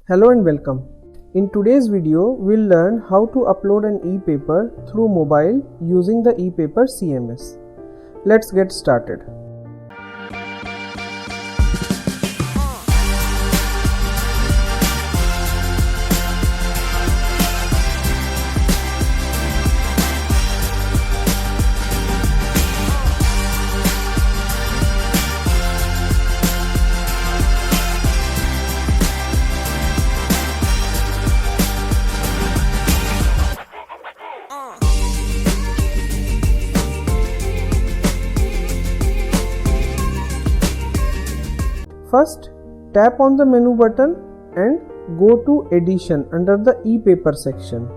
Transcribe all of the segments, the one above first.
Hello and welcome. In today's video, we'll learn how to upload an e-paper through mobile using the Epaper CMS. Let's get started. First, tap on the menu button and go to Edition under the ePaper section.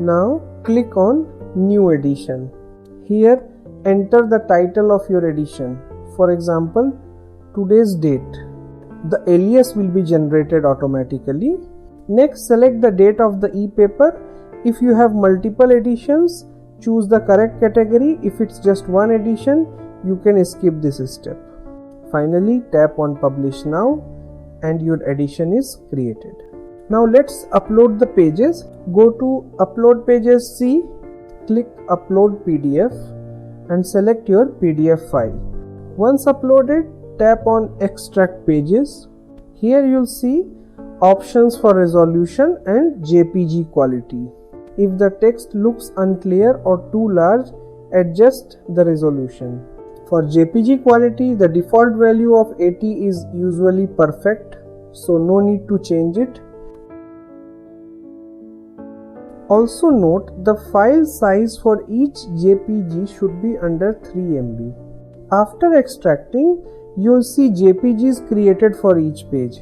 Now, click on New Edition. Here, enter the title of your edition. For example, today's date. The alias will be generated automatically. Next, select the date of the ePaper. If you have multiple editions, choose the correct category. If it's just one edition, you can skip this step. Finally, tap on Publish Now and your edition is created. Now let's upload the pages. Go to Upload Pages C, click Upload PDF and select your PDF file. Once uploaded, tap on Extract Pages. Here you'll see options for resolution and JPG quality. If the text looks unclear or too large, adjust the resolution. For JPG quality, the default value of 80 is usually perfect, so no need to change it. Also note, the file size for each JPG should be under 3 MB. After extracting, you'll see JPGs created for each page.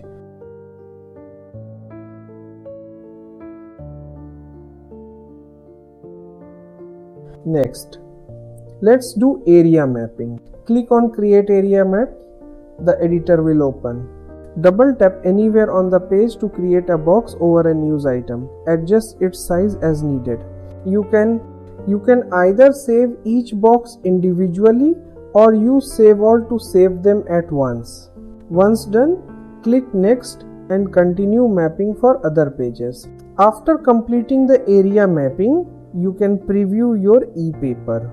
Next, let's do area mapping. Click on Create Area Map. The editor will open. Double tap anywhere on the page to create a box over a news item. Adjust its size as needed. You can either save each box individually or use Save All to save them at once. Once done, click Next and continue mapping for other pages. After completing the area mapping, you can preview your e-paper.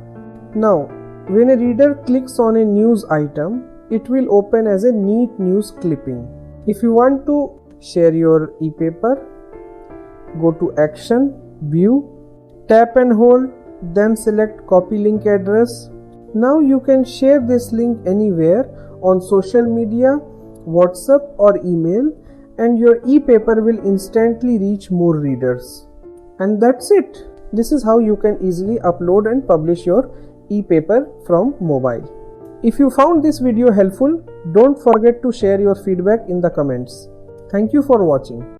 Now, when a reader clicks on a news item, it will open as a neat news clipping. If you want to share your e-paper, go to Action, View, tap and hold, then select Copy Link Address. Now you can share this link anywhere on social media, WhatsApp or email, and your e-paper will instantly reach more readers. And that's it. This is how you can easily upload and publish your e-paper from mobile. If you found this video helpful, don't forget to share your feedback in the comments. Thank you for watching.